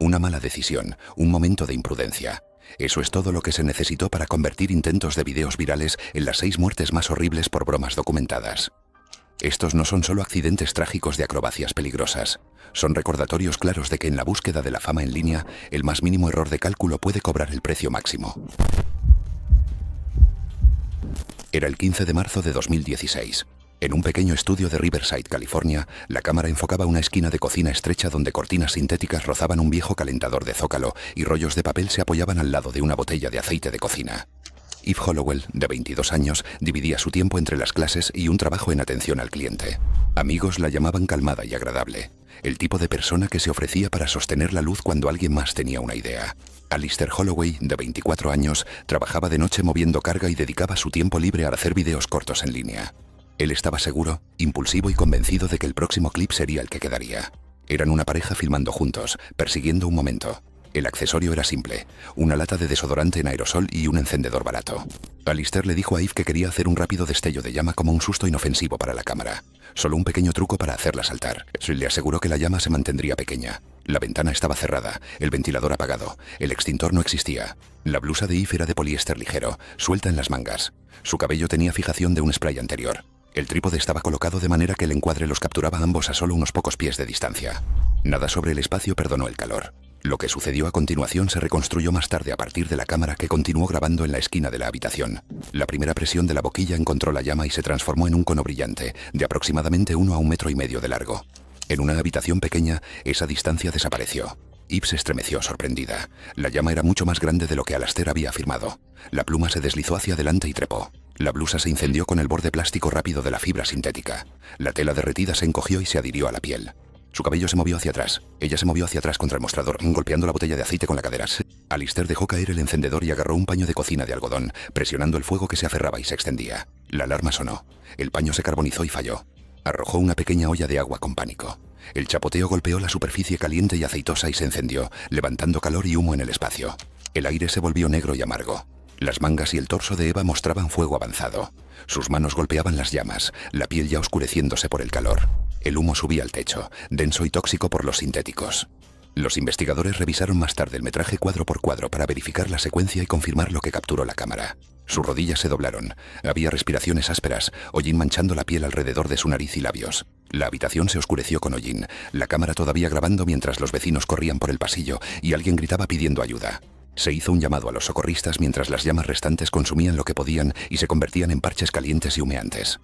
Una mala decisión, un momento de imprudencia. Eso es todo lo que se necesitó para convertir intentos de videos virales en las 6 muertes más horribles por bromas documentadas. Estos no son solo accidentes trágicos de acrobacias peligrosas, son recordatorios claros de que en la búsqueda de la fama en línea, el más mínimo error de cálculo puede cobrar el precio máximo. Era el 15 de marzo de 2016. En un pequeño estudio de Riverside, California, la cámara enfocaba una esquina de cocina estrecha donde cortinas sintéticas rozaban un viejo calentador de zócalo y rollos de papel se apoyaban al lado de una botella de aceite de cocina. Eve Hollowell, de 22 años, dividía su tiempo entre las clases y un trabajo en atención al cliente. Amigos la llamaban calmada y agradable, el tipo de persona que se ofrecía para sostener la luz cuando alguien más tenía una idea. Alistair Holloway, de 24 años, trabajaba de noche moviendo carga y dedicaba su tiempo libre a hacer videos cortos en línea. Él estaba seguro, impulsivo y convencido de que el próximo clip sería el que quedaría. Eran una pareja filmando juntos, persiguiendo un momento. El accesorio era simple, una lata de desodorante en aerosol y un encendedor barato. Alistair le dijo a Eve que quería hacer un rápido destello de llama como un susto inofensivo para la cámara. Solo un pequeño truco para hacerla saltar. Le aseguró que la llama se mantendría pequeña. La ventana estaba cerrada, el ventilador apagado, el extintor no existía. La blusa de Eve era de poliéster ligero, suelta en las mangas. Su cabello tenía fijación de un spray anterior. El trípode estaba colocado de manera que el encuadre los capturaba a ambos a solo unos pocos pies de distancia. Nada sobre el espacio perdonó el calor. Lo que sucedió a continuación se reconstruyó más tarde a partir de la cámara que continuó grabando en la esquina de la habitación. La primera presión de la boquilla encontró la llama y se transformó en un cono brillante, de aproximadamente 1 a 1,5 metros de largo. En una habitación pequeña, esa distancia desapareció. Eve se estremeció sorprendida. La llama era mucho más grande de lo que Alistair había afirmado. La pluma se deslizó hacia adelante y trepó. La blusa se incendió con el borde plástico rápido de la fibra sintética. La tela derretida se encogió y se adhirió a la piel. Su cabello se movió hacia atrás. Ella se movió hacia atrás contra el mostrador, golpeando la botella de aceite con la cadera. Alistair dejó caer el encendedor y agarró un paño de cocina de algodón, presionando el fuego que se aferraba y se extendía. La alarma sonó. El paño se carbonizó y falló. Arrojó una pequeña olla de agua con pánico. El chapoteo golpeó la superficie caliente y aceitosa y se encendió, levantando calor y humo en el espacio. El aire se volvió negro y amargo. Las mangas y el torso de Eva mostraban fuego avanzado. Sus manos golpeaban las llamas, la piel ya oscureciéndose por el calor. El humo subía al techo, denso y tóxico por los sintéticos. Los investigadores revisaron más tarde el metraje cuadro por cuadro para verificar la secuencia y confirmar lo que capturó la cámara. Sus rodillas se doblaron, había respiraciones ásperas, hollín manchando la piel alrededor de su nariz y labios. La habitación se oscureció con hollín, la cámara todavía grabando mientras los vecinos corrían por el pasillo y alguien gritaba pidiendo ayuda. Se hizo un llamado a los socorristas mientras las llamas restantes consumían lo que podían y se convertían en parches calientes y humeantes.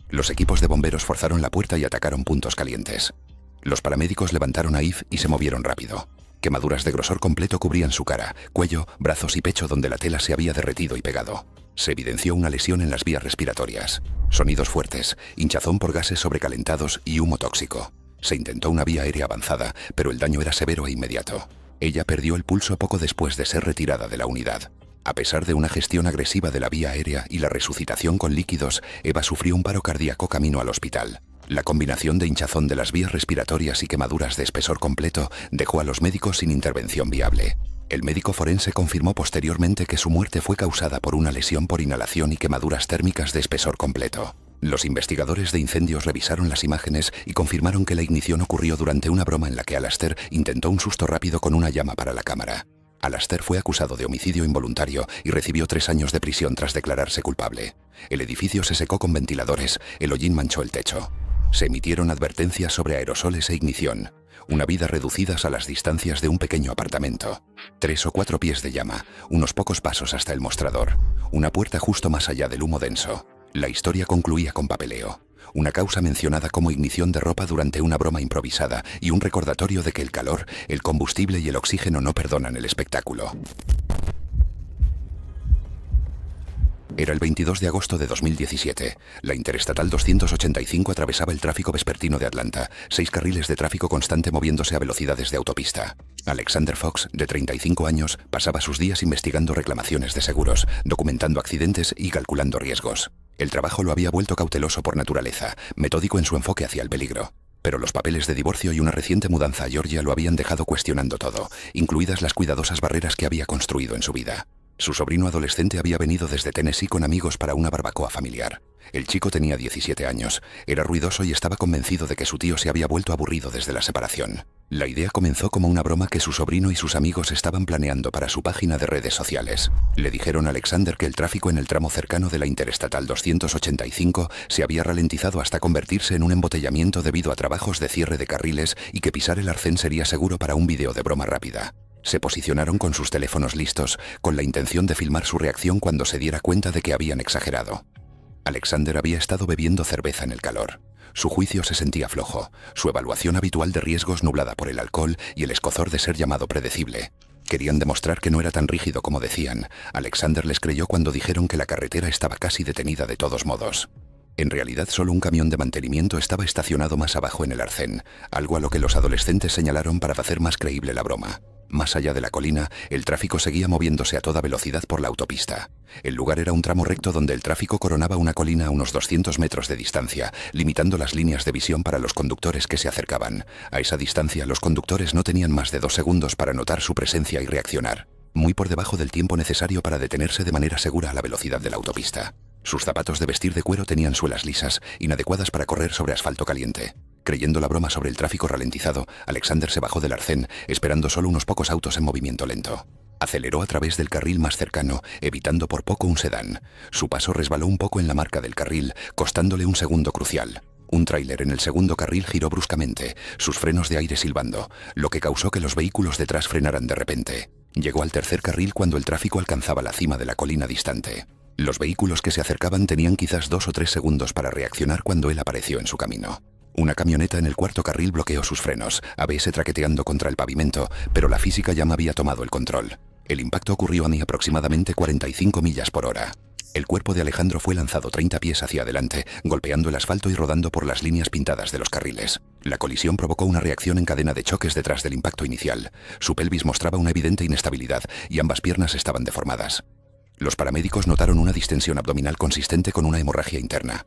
Los equipos de bomberos forzaron la puerta y atacaron puntos calientes. Los paramédicos levantaron a Eve y se movieron rápido. Quemaduras de grosor completo cubrían su cara, cuello, brazos y pecho donde la tela se había derretido y pegado. Se evidenció una lesión en las vías respiratorias. Sonidos fuertes, hinchazón por gases sobrecalentados y humo tóxico. Se intentó una vía aérea avanzada, pero el daño era severo e inmediato. Ella perdió el pulso poco después de ser retirada de la unidad. A pesar de una gestión agresiva de la vía aérea y la resucitación con líquidos, Eva sufrió un paro cardíaco camino al hospital. La combinación de hinchazón de las vías respiratorias y quemaduras de espesor completo dejó a los médicos sin intervención viable. El médico forense confirmó posteriormente que su muerte fue causada por una lesión por inhalación y quemaduras térmicas de espesor completo. Los investigadores de incendios revisaron las imágenes y confirmaron que la ignición ocurrió durante una broma en la que Alistair intentó un susto rápido con una llama para la cámara. Alistair fue acusado de homicidio involuntario y recibió 3 años de prisión tras declararse culpable. El edificio se secó con ventiladores, el hollín manchó el techo. Se emitieron advertencias sobre aerosoles e ignición. Una vida reducidas a las distancias de un pequeño apartamento. 3 o 4 pies de llama, unos pocos pasos hasta el mostrador. Una puerta justo más allá del humo denso. La historia concluía con papeleo. Una causa mencionada como ignición de ropa durante una broma improvisada y un recordatorio de que el calor, el combustible y el oxígeno no perdonan el espectáculo. Era el 22 de agosto de 2017. La Interestatal 285 atravesaba el tráfico vespertino de Atlanta, 6 carriles de tráfico constante moviéndose a velocidades de autopista. Alexander Fox, de 35 años, pasaba sus días investigando reclamaciones de seguros, documentando accidentes y calculando riesgos. El trabajo lo había vuelto cauteloso por naturaleza, metódico en su enfoque hacia el peligro. Pero los papeles de divorcio y una reciente mudanza a Georgia lo habían dejado cuestionando todo, incluidas las cuidadosas barreras que había construido en su vida. Su sobrino adolescente había venido desde Tennessee con amigos para una barbacoa familiar. El chico tenía 17 años, era ruidoso y estaba convencido de que su tío se había vuelto aburrido desde la separación. La idea comenzó como una broma que su sobrino y sus amigos estaban planeando para su página de redes sociales. Le dijeron a Alexander que el tráfico en el tramo cercano de la Interestatal 285 se había ralentizado hasta convertirse en un embotellamiento debido a trabajos de cierre de carriles y que pisar el arcén sería seguro para un vídeo de broma rápida. Se posicionaron con sus teléfonos listos, con la intención de filmar su reacción cuando se diera cuenta de que habían exagerado. Alexander había estado bebiendo cerveza en el calor. Su juicio se sentía flojo, su evaluación habitual de riesgos nublada por el alcohol y el escozor de ser llamado predecible. Querían demostrar que no era tan rígido como decían. Alexander les creyó cuando dijeron que la carretera estaba casi detenida de todos modos. En realidad, solo un camión de mantenimiento estaba estacionado más abajo en el arcén, algo a lo que los adolescentes señalaron para hacer más creíble la broma. Más allá de la colina, el tráfico seguía moviéndose a toda velocidad por la autopista. El lugar era un tramo recto donde el tráfico coronaba una colina a unos 200 metros de distancia, limitando las líneas de visión para los conductores que se acercaban. A esa distancia, los conductores no tenían más de 2 segundos para notar su presencia y reaccionar, muy por debajo del tiempo necesario para detenerse de manera segura a la velocidad de la autopista. Sus zapatos de vestir de cuero tenían suelas lisas, inadecuadas para correr sobre asfalto caliente. Creyendo la broma sobre el tráfico ralentizado, Alexander se bajó del arcén, esperando solo unos pocos autos en movimiento lento. Aceleró a través del carril más cercano, evitando por poco un sedán. Su paso resbaló un poco en la marca del carril, costándole un segundo crucial. Un tráiler en el segundo carril giró bruscamente, sus frenos de aire silbando, lo que causó que los vehículos detrás frenaran de repente. Llegó al tercer carril cuando el tráfico alcanzaba la cima de la colina distante. Los vehículos que se acercaban tenían quizás 2 o 3 segundos para reaccionar cuando él apareció en su camino. Una camioneta en el cuarto carril bloqueó sus frenos, ABS traqueteando contra el pavimento, pero la física ya me había tomado el control. El impacto ocurrió a aproximadamente 45 millas por hora. El cuerpo de Alejandro fue lanzado 30 pies hacia adelante, golpeando el asfalto y rodando por las líneas pintadas de los carriles. La colisión provocó una reacción en cadena de choques detrás del impacto inicial. Su pelvis mostraba una evidente inestabilidad y ambas piernas estaban deformadas. Los paramédicos notaron una distensión abdominal consistente con una hemorragia interna.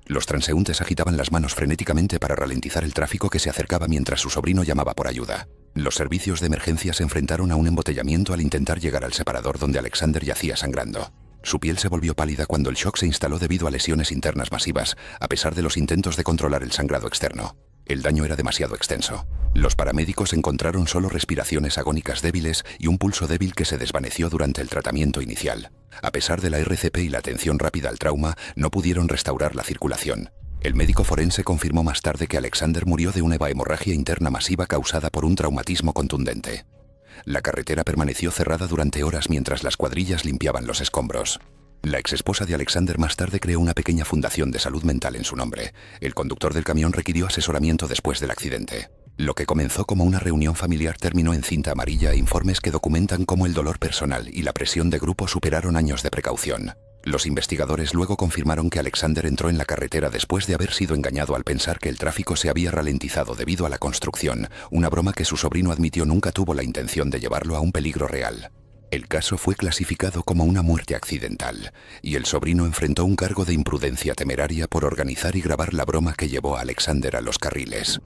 Los transeúntes agitaban las manos frenéticamente para ralentizar el tráfico que se acercaba mientras su sobrino llamaba por ayuda. Los servicios de emergencia se enfrentaron a un embotellamiento al intentar llegar al separador donde Alexander yacía sangrando. Su piel se volvió pálida cuando el shock se instaló debido a lesiones internas masivas, a pesar de los intentos de controlar el sangrado externo. El daño era demasiado extenso. Los paramédicos encontraron solo respiraciones agónicas débiles y un pulso débil que se desvaneció durante el tratamiento inicial. A pesar de la RCP y la atención rápida al trauma, no pudieron restaurar la circulación. El médico forense confirmó más tarde que Alexander murió de una hemorragia interna masiva causada por un traumatismo contundente. La carretera permaneció cerrada durante horas mientras las cuadrillas limpiaban los escombros. La exesposa de Alexander más tarde creó una pequeña fundación de salud mental en su nombre. El conductor del camión requirió asesoramiento después del accidente. Lo que comenzó como una reunión familiar terminó en cinta amarilla e informes que documentan cómo el dolor personal y la presión de grupo superaron años de precaución. Los investigadores luego confirmaron que Alexander entró en la carretera después de haber sido engañado al pensar que el tráfico se había ralentizado debido a la construcción, una broma que su sobrino admitió nunca tuvo la intención de llevarlo a un peligro real. El caso fue clasificado como una muerte accidental, y el sobrino enfrentó un cargo de imprudencia temeraria por organizar y grabar la broma que llevó a Alexander a los carriles.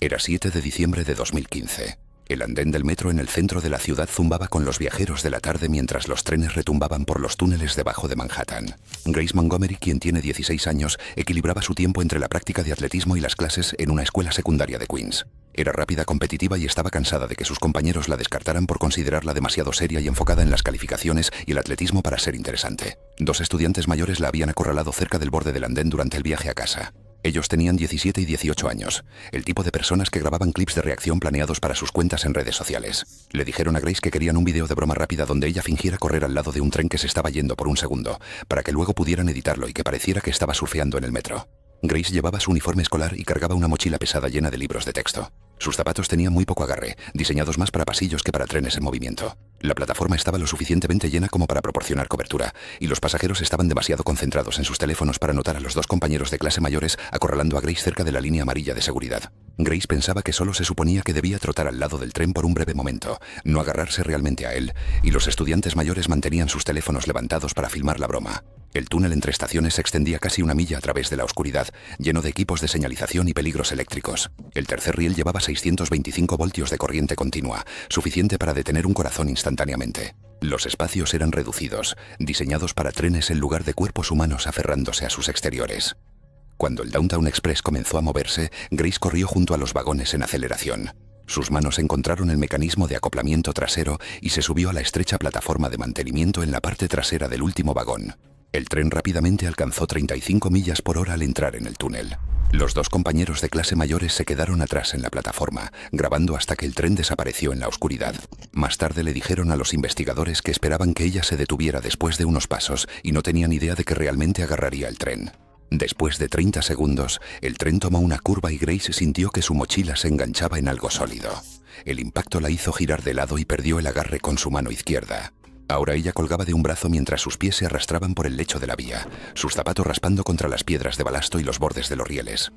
Era 7 de diciembre de 2015. El andén del metro en el centro de la ciudad zumbaba con los viajeros de la tarde mientras los trenes retumbaban por los túneles debajo de Manhattan. Grace Montgomery, quien tiene 16 años, equilibraba su tiempo entre la práctica de atletismo y las clases en una escuela secundaria de Queens. Era rápida, competitiva y estaba cansada de que sus compañeros la descartaran por considerarla demasiado seria y enfocada en las calificaciones y el atletismo para ser interesante. 2 estudiantes mayores la habían acorralado cerca del borde del andén durante el viaje a casa. Ellos tenían 17 y 18 años, el tipo de personas que grababan clips de reacción planeados para sus cuentas en redes sociales. Le dijeron a Grace que querían un video de broma rápida donde ella fingiera correr al lado de un tren que se estaba yendo por un segundo, para que luego pudieran editarlo y que pareciera que estaba surfeando en el metro. Grace llevaba su uniforme escolar y cargaba una mochila pesada llena de libros de texto. Sus zapatos tenían muy poco agarre, diseñados más para pasillos que para trenes en movimiento. La plataforma estaba lo suficientemente llena como para proporcionar cobertura, y los pasajeros estaban demasiado concentrados en sus teléfonos para notar a los 2 compañeros de clase mayores acorralando a Grace cerca de la línea amarilla de seguridad. Grace pensaba que solo se suponía que debía trotar al lado del tren por un breve momento, no agarrarse realmente a él, y los estudiantes mayores mantenían sus teléfonos levantados para filmar la broma. El túnel entre estaciones se extendía casi 1 milla a través de la oscuridad, lleno de equipos de señalización y peligros eléctricos. El tercer riel llevaba 625 voltios de corriente continua, suficiente para detener un corazón instantáneamente. Los espacios eran reducidos, diseñados para trenes en lugar de cuerpos humanos aferrándose a sus exteriores. Cuando el Downtown Express comenzó a moverse, Grace corrió junto a los vagones en aceleración. Sus manos encontraron el mecanismo de acoplamiento trasero y se subió a la estrecha plataforma de mantenimiento en la parte trasera del último vagón. El tren rápidamente alcanzó 35 millas por hora al entrar en el túnel. Los dos compañeros de clase mayores se quedaron atrás en la plataforma, grabando hasta que el tren desapareció en la oscuridad. Más tarde le dijeron a los investigadores que esperaban que ella se detuviera después de unos pasos y no tenían idea de que realmente agarraría el tren. Después de 30 segundos, el tren tomó una curva y Grace sintió que su mochila se enganchaba en algo sólido. El impacto la hizo girar de lado y perdió el agarre con su mano izquierda. Ahora ella colgaba de un brazo mientras sus pies se arrastraban por el lecho de la vía, sus zapatos raspando contra las piedras de balasto y los bordes de los rieles.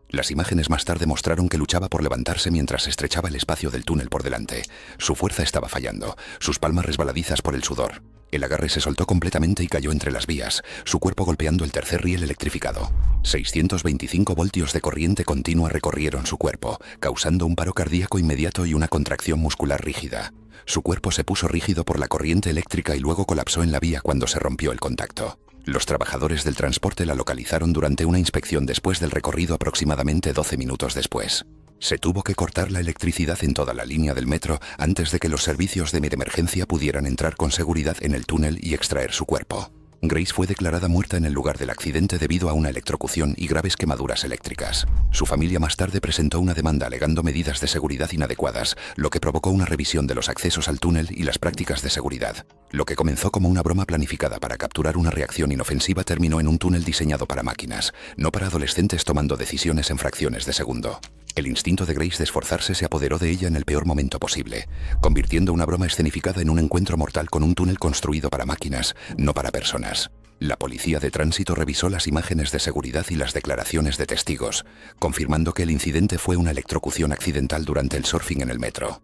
Las imágenes más tarde mostraron que luchaba por levantarse mientras estrechaba el espacio del túnel por delante. Su fuerza estaba fallando, sus palmas resbaladizas por el sudor. El agarre se soltó completamente y cayó entre las vías, su cuerpo golpeando el tercer riel electrificado. 625 voltios de corriente continua recorrieron su cuerpo, causando un paro cardíaco inmediato y una contracción muscular rígida. Su cuerpo se puso rígido por la corriente eléctrica y luego colapsó en la vía cuando se rompió el contacto. Los trabajadores del transporte la localizaron durante una inspección después del recorrido aproximadamente 12 minutos después. Se tuvo que cortar la electricidad en toda la línea del metro antes de que los servicios de emergencia pudieran entrar con seguridad en el túnel y extraer su cuerpo. Grace fue declarada muerta en el lugar del accidente debido a una electrocución y graves quemaduras eléctricas. Su familia más tarde presentó una demanda alegando medidas de seguridad inadecuadas, lo que provocó una revisión de los accesos al túnel y las prácticas de seguridad. Lo que comenzó como una broma planificada para capturar una reacción inofensiva terminó en un túnel diseñado para máquinas, no para adolescentes tomando decisiones en fracciones de segundo. El instinto de Grace de esforzarse se apoderó de ella en el peor momento posible, convirtiendo una broma escenificada en un encuentro mortal con un túnel construido para máquinas, no para personas. La policía de tránsito revisó las imágenes de seguridad y las declaraciones de testigos, confirmando que el incidente fue una electrocución accidental durante el surfing en el metro.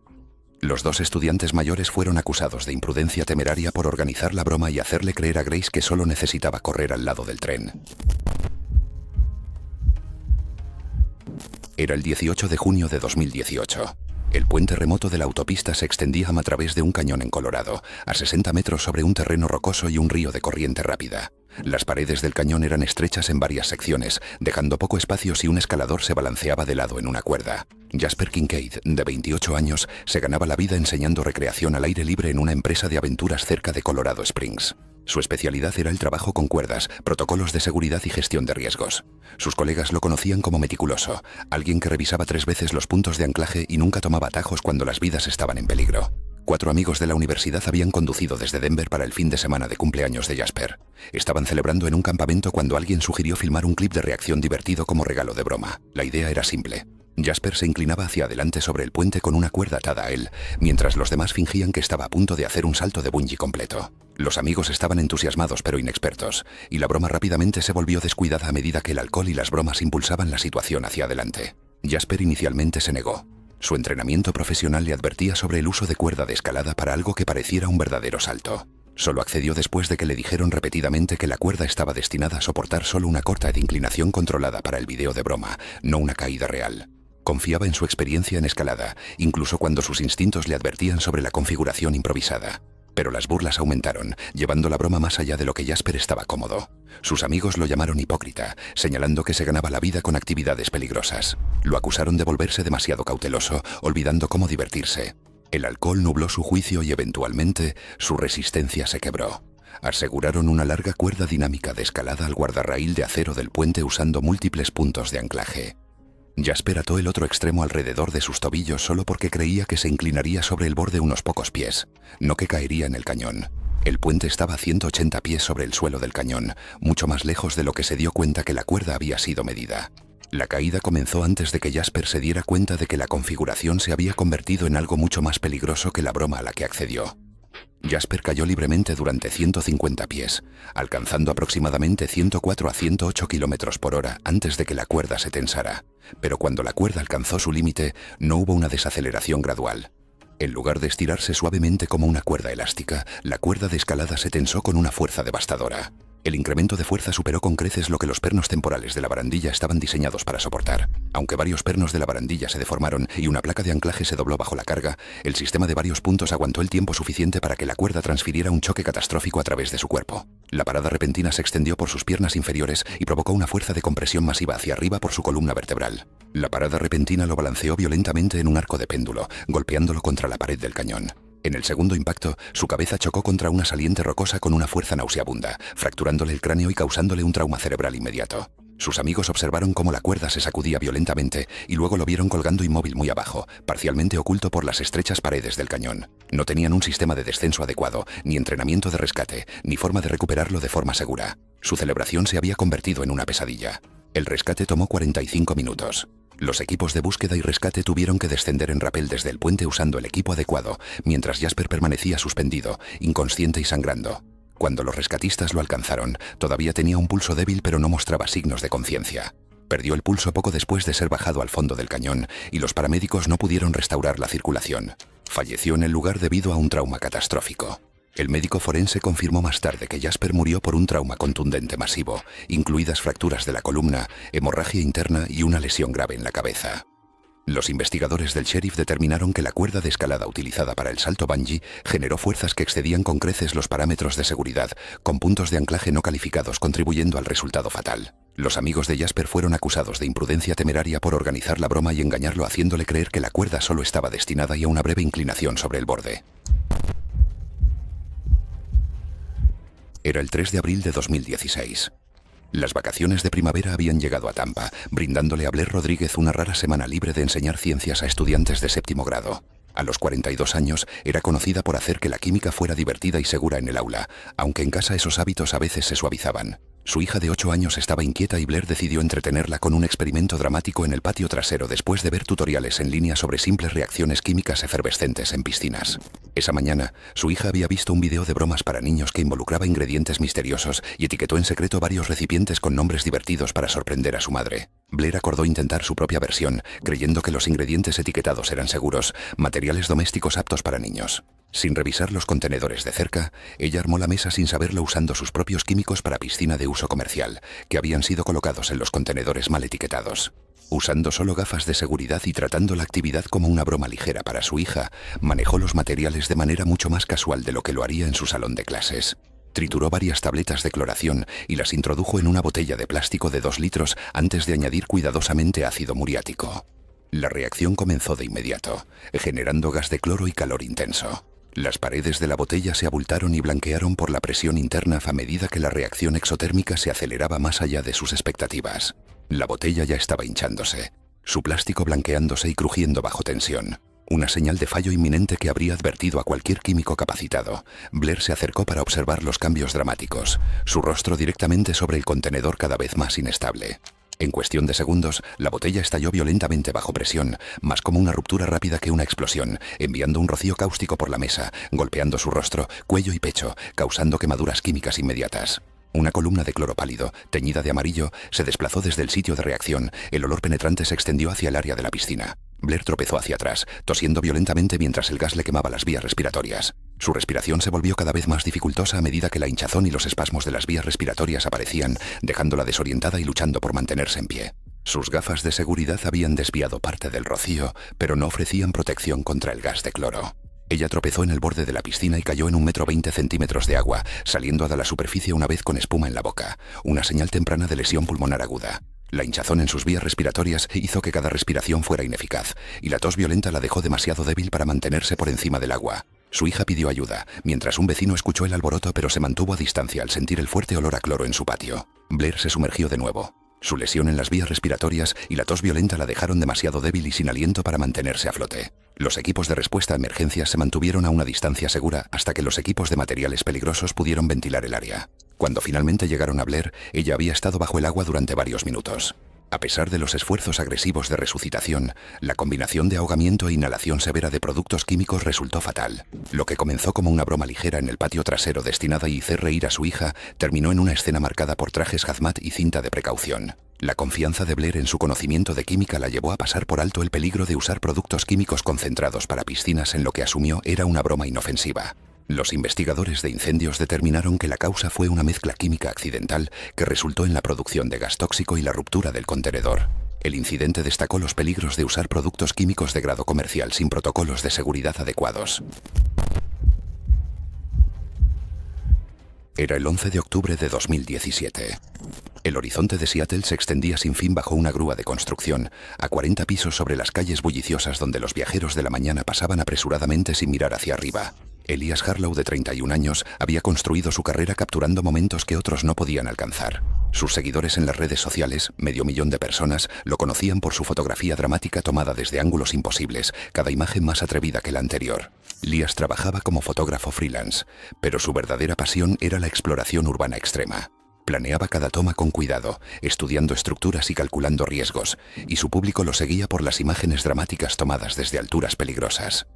Los dos estudiantes mayores fueron acusados de imprudencia temeraria por organizar la broma y hacerle creer a Grace que solo necesitaba correr al lado del tren. Era el 18 de junio de 2018. El puente remoto de la autopista se extendía a través de un cañón en Colorado, a 60 metros sobre un terreno rocoso y un río de corriente rápida. Las paredes del cañón eran estrechas en varias secciones, dejando poco espacio si un escalador se balanceaba de lado en una cuerda. Jasper Kincaid, de 28 años, se ganaba la vida enseñando recreación al aire libre en una empresa de aventuras cerca de Colorado Springs. Su especialidad era el trabajo con cuerdas, protocolos de seguridad y gestión de riesgos. Sus colegas lo conocían como meticuloso, alguien que revisaba 3 veces los puntos de anclaje y nunca tomaba atajos cuando las vidas estaban en peligro. 4 amigos de la universidad habían conducido desde Denver para el fin de semana de cumpleaños de Jasper. Estaban celebrando en un campamento cuando alguien sugirió filmar un clip de reacción divertido como regalo de broma. La idea era simple. Jasper se inclinaba hacia adelante sobre el puente con una cuerda atada a él, mientras los demás fingían que estaba a punto de hacer un salto de bungee completo. Los amigos estaban entusiasmados pero inexpertos, y la broma rápidamente se volvió descuidada a medida que el alcohol y las bromas impulsaban la situación hacia adelante. Jasper inicialmente se negó. Su entrenamiento profesional le advertía sobre el uso de cuerda de escalada para algo que pareciera un verdadero salto. Solo accedió después de que le dijeron repetidamente que la cuerda estaba destinada a soportar solo una corta de inclinación controlada para el video de broma, no una caída real. Confiaba en su experiencia en escalada, incluso cuando sus instintos le advertían sobre la configuración improvisada. Pero las burlas aumentaron, llevando la broma más allá de lo que Jasper estaba cómodo. Sus amigos lo llamaron hipócrita, señalando que se ganaba la vida con actividades peligrosas. Lo acusaron de volverse demasiado cauteloso, olvidando cómo divertirse. El alcohol nubló su juicio y eventualmente su resistencia se quebró. Aseguraron una larga cuerda dinámica de escalada al guardarraíl de acero del puente usando múltiples puntos de anclaje. Jasper ató el otro extremo alrededor de sus tobillos solo porque creía que se inclinaría sobre el borde unos pocos pies, no que caería en el cañón. El puente estaba a 180 pies sobre el suelo del cañón, mucho más lejos de lo que se dio cuenta que la cuerda había sido medida. La caída comenzó antes de que Jasper se diera cuenta de que la configuración se había convertido en algo mucho más peligroso que la broma a la que accedió. Jasper cayó libremente durante 150 pies, alcanzando aproximadamente 104 a 108 km por hora antes de que la cuerda se tensara. Pero cuando la cuerda alcanzó su límite, no hubo una desaceleración gradual. En lugar de estirarse suavemente como una cuerda elástica, la cuerda de escalada se tensó con una fuerza devastadora. El incremento de fuerza superó con creces lo que los pernos temporales de la barandilla estaban diseñados para soportar. Aunque varios pernos de la barandilla se deformaron y una placa de anclaje se dobló bajo la carga, el sistema de varios puntos aguantó el tiempo suficiente para que la cuerda transfiriera un choque catastrófico a través de su cuerpo. La parada repentina se extendió por sus piernas inferiores y provocó una fuerza de compresión masiva hacia arriba por su columna vertebral. La parada repentina lo balanceó violentamente en un arco de péndulo, golpeándolo contra la pared del cañón. En el segundo impacto, su cabeza chocó contra una saliente rocosa con una fuerza nauseabunda, fracturándole el cráneo y causándole un trauma cerebral inmediato. Sus amigos observaron cómo la cuerda se sacudía violentamente y luego lo vieron colgando inmóvil muy abajo, parcialmente oculto por las estrechas paredes del cañón. No tenían un sistema de descenso adecuado, ni entrenamiento de rescate, ni forma de recuperarlo de forma segura. Su celebración se había convertido en una pesadilla. El rescate tomó 45 minutos. Los equipos de búsqueda y rescate tuvieron que descender en rapel desde el puente usando el equipo adecuado, mientras Jasper permanecía suspendido, inconsciente y sangrando. Cuando los rescatistas lo alcanzaron, todavía tenía un pulso débil pero no mostraba signos de conciencia. Perdió el pulso poco después de ser bajado al fondo del cañón y los paramédicos no pudieron restaurar la circulación. Falleció en el lugar debido a un trauma catastrófico. El médico forense confirmó más tarde que Jasper murió por un trauma contundente masivo, incluidas fracturas de la columna, hemorragia interna y una lesión grave en la cabeza. Los investigadores del sheriff determinaron que la cuerda de escalada utilizada para el salto bungee generó fuerzas que excedían con creces los parámetros de seguridad, con puntos de anclaje no calificados contribuyendo al resultado fatal. Los amigos de Jasper fueron acusados de imprudencia temeraria por organizar la broma y engañarlo haciéndole creer que la cuerda solo estaba destinada a una breve inclinación sobre el borde. Era el 3 de abril de 2016. Las vacaciones de primavera habían llegado a Tampa, brindándole a Blair Rodríguez una rara semana libre de enseñar ciencias a estudiantes de séptimo grado. A los 42 años, era conocida por hacer que la química fuera divertida y segura en el aula, aunque en casa esos hábitos a veces se suavizaban. Su hija de 8 años estaba inquieta y Blair decidió entretenerla con un experimento dramático en el patio trasero después de ver tutoriales en línea sobre simples reacciones químicas efervescentes en piscinas. Esa mañana, su hija había visto un video de bromas para niños que involucraba ingredientes misteriosos y etiquetó en secreto varios recipientes con nombres divertidos para sorprender a su madre. Blair acordó intentar su propia versión, creyendo que los ingredientes etiquetados eran seguros, materiales domésticos aptos para niños. Sin revisar los contenedores de cerca, ella armó la mesa sin saberlo usando sus propios químicos para piscina de uso comercial, que habían sido colocados en los contenedores mal etiquetados. Usando solo gafas de seguridad y tratando la actividad como una broma ligera para su hija, manejó los materiales de manera mucho más casual de lo que lo haría en su salón de clases. Trituró varias tabletas de cloración y las introdujo en una botella de plástico de 2 litros antes de añadir cuidadosamente ácido muriático. La reacción comenzó de inmediato, generando gas de cloro y calor intenso. Las paredes de la botella se abultaron y blanquearon por la presión interna a medida que la reacción exotérmica se aceleraba más allá de sus expectativas. La botella ya estaba hinchándose, su plástico blanqueándose y crujiendo bajo tensión. Una señal de fallo inminente que habría advertido a cualquier químico capacitado. Blair se acercó para observar los cambios dramáticos, su rostro directamente sobre el contenedor cada vez más inestable. En cuestión de segundos, la botella estalló violentamente bajo presión, más como una ruptura rápida que una explosión, enviando un rocío cáustico por la mesa, golpeando su rostro, cuello y pecho, causando quemaduras químicas inmediatas. Una columna de cloro pálido, teñida de amarillo, se desplazó desde el sitio de reacción. El olor penetrante se extendió hacia el área de la piscina. Blair tropezó hacia atrás, tosiendo violentamente mientras el gas le quemaba las vías respiratorias. Su respiración se volvió cada vez más dificultosa a medida que la hinchazón y los espasmos de las vías respiratorias aparecían, dejándola desorientada y luchando por mantenerse en pie. Sus gafas de seguridad habían desviado parte del rocío, pero no ofrecían protección contra el gas de cloro. Ella tropezó en el borde de la piscina y cayó en 1,20 m de agua, saliendo a la superficie una vez con espuma en la boca, una señal temprana de lesión pulmonar aguda. La hinchazón en sus vías respiratorias hizo que cada respiración fuera ineficaz, y la tos violenta la dejó demasiado débil para mantenerse por encima del agua. Su hija pidió ayuda, mientras un vecino escuchó el alboroto pero se mantuvo a distancia al sentir el fuerte olor a cloro en su patio. Blair se sumergió de nuevo. Su lesión en las vías respiratorias y la tos violenta la dejaron demasiado débil y sin aliento para mantenerse a flote. Los equipos de respuesta a emergencias se mantuvieron a una distancia segura hasta que los equipos de materiales peligrosos pudieron ventilar el área. Cuando finalmente llegaron a Blair, ella había estado bajo el agua durante varios minutos. A pesar de los esfuerzos agresivos de resucitación, la combinación de ahogamiento e inhalación severa de productos químicos resultó fatal. Lo que comenzó como una broma ligera en el patio trasero destinada a hacer reír a su hija, terminó en una escena marcada por trajes hazmat y cinta de precaución. La confianza de Blair en su conocimiento de química la llevó a pasar por alto el peligro de usar productos químicos concentrados para piscinas en lo que asumió era una broma inofensiva. Los investigadores de incendios determinaron que la causa fue una mezcla química accidental que resultó en la producción de gas tóxico y la ruptura del contenedor. El incidente destacó los peligros de usar productos químicos de grado comercial sin protocolos de seguridad adecuados. Era el 11 de octubre de 2017. El horizonte de Seattle se extendía sin fin bajo una grúa de construcción, a 40 pisos sobre las calles bulliciosas donde los viajeros de la mañana pasaban apresuradamente sin mirar hacia arriba. Elias Harlow, de 31 años, había construido su carrera capturando momentos que otros no podían alcanzar. Sus seguidores en las redes sociales, 500.000 de personas, lo conocían por su fotografía dramática tomada desde ángulos imposibles, cada imagen más atrevida que la anterior. Elias trabajaba como fotógrafo freelance, pero su verdadera pasión era la exploración urbana extrema. Planeaba cada toma con cuidado, estudiando estructuras y calculando riesgos, y su público lo seguía por las imágenes dramáticas tomadas desde alturas peligrosas.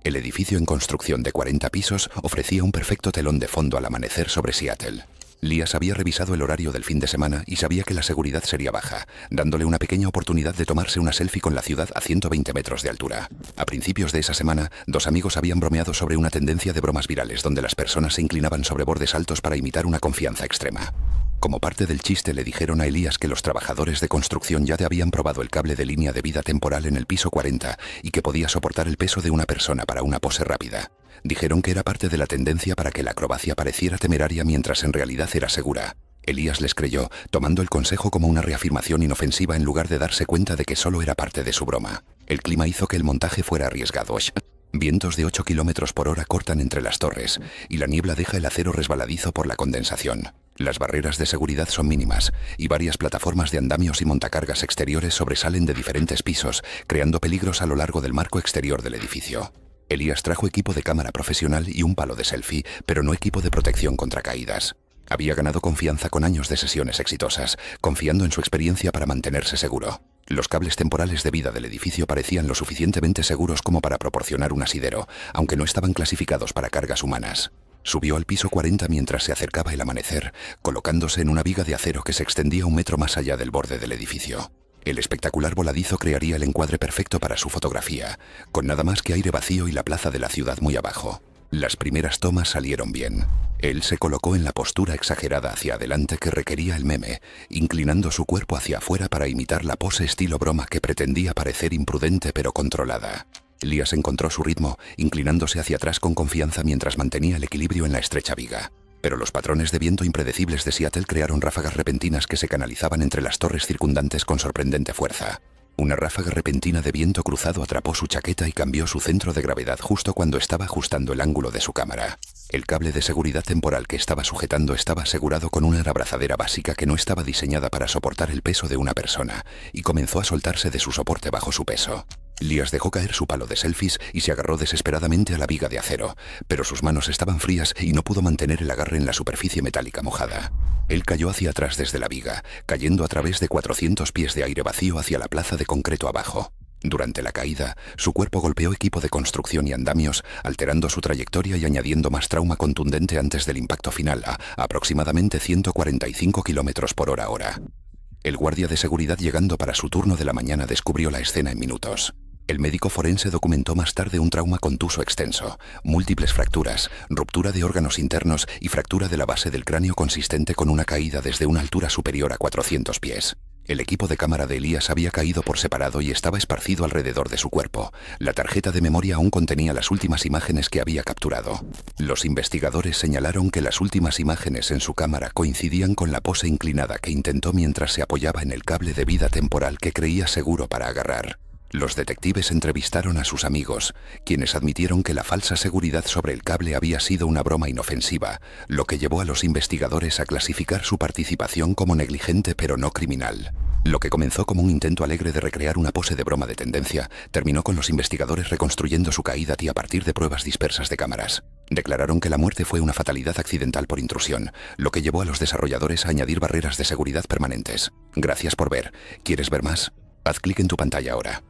El edificio en construcción de 40 pisos ofrecía un perfecto telón de fondo al amanecer sobre Seattle. Elias había revisado el horario del fin de semana y sabía que la seguridad sería baja, dándole una pequeña oportunidad de tomarse una selfie con la ciudad a 120 metros de altura. A principios de esa semana, dos amigos habían bromeado sobre una tendencia de bromas virales donde las personas se inclinaban sobre bordes altos para imitar una confianza extrema. Como parte del chiste le dijeron a Elias que los trabajadores de construcción ya habían probado el cable de línea de vida temporal en el piso 40 y que podía soportar el peso de una persona para una pose rápida. Dijeron que era parte de la tendencia para que la acrobacia pareciera temeraria mientras en realidad era segura. Elias les creyó, tomando el consejo como una reafirmación inofensiva en lugar de darse cuenta de que solo era parte de su broma. El clima hizo que el montaje fuera arriesgado. Vientos de 8 km por hora cortan entre las torres y la niebla deja el acero resbaladizo por la condensación. Las barreras de seguridad son mínimas y varias plataformas de andamios y montacargas exteriores sobresalen de diferentes pisos, creando peligros a lo largo del marco exterior del edificio. Elias trajo equipo de cámara profesional y un palo de selfie, pero no equipo de protección contra caídas. Había ganado confianza con años de sesiones exitosas, confiando en su experiencia para mantenerse seguro. Los cables temporales de vida del edificio parecían lo suficientemente seguros como para proporcionar un asidero, aunque no estaban clasificados para cargas humanas. Subió al piso 40 mientras se acercaba el amanecer, colocándose en una viga de acero que se extendía 1 metro más allá del borde del edificio. El espectacular voladizo crearía el encuadre perfecto para su fotografía, con nada más que aire vacío y la plaza de la ciudad muy abajo. Las primeras tomas salieron bien. Él se colocó en la postura exagerada hacia adelante que requería el meme, inclinando su cuerpo hacia afuera para imitar la pose estilo broma que pretendía parecer imprudente pero controlada. Elias encontró su ritmo, inclinándose hacia atrás con confianza mientras mantenía el equilibrio en la estrecha viga. Pero los patrones de viento impredecibles de Seattle crearon ráfagas repentinas que se canalizaban entre las torres circundantes con sorprendente fuerza. Una ráfaga repentina de viento cruzado atrapó su chaqueta y cambió su centro de gravedad justo cuando estaba ajustando el ángulo de su cámara. El cable de seguridad temporal que estaba sujetando estaba asegurado con una abrazadera básica que no estaba diseñada para soportar el peso de una persona, y comenzó a soltarse de su soporte bajo su peso. Elias dejó caer su palo de selfies y se agarró desesperadamente a la viga de acero, pero sus manos estaban frías y no pudo mantener el agarre en la superficie metálica mojada. Él cayó hacia atrás desde la viga, cayendo a través de 400 pies de aire vacío hacia la plaza de concreto abajo. Durante la caída, su cuerpo golpeó equipo de construcción y andamios, alterando su trayectoria y añadiendo más trauma contundente antes del impacto final a aproximadamente 145 km por hora. El guardia de seguridad llegando para su turno de la mañana descubrió la escena en minutos. El médico forense documentó más tarde un trauma contuso extenso, múltiples fracturas, ruptura de órganos internos y fractura de la base del cráneo consistente con una caída desde una altura superior a 400 pies. El equipo de cámara de Elias había caído por separado y estaba esparcido alrededor de su cuerpo. La tarjeta de memoria aún contenía las últimas imágenes que había capturado. Los investigadores señalaron que las últimas imágenes en su cámara coincidían con la pose inclinada que intentó mientras se apoyaba en el cable de vida temporal que creía seguro para agarrar. Los detectives entrevistaron a sus amigos, quienes admitieron que la falsa seguridad sobre el cable había sido una broma inofensiva, lo que llevó a los investigadores a clasificar su participación como negligente pero no criminal. Lo que comenzó como un intento alegre de recrear una pose de broma de tendencia, terminó con los investigadores reconstruyendo su caída a partir de pruebas dispersas de cámaras. Declararon que la muerte fue una fatalidad accidental por intrusión, lo que llevó a los desarrolladores a añadir barreras de seguridad permanentes. Gracias por ver. ¿Quieres ver más? Haz clic en tu pantalla ahora.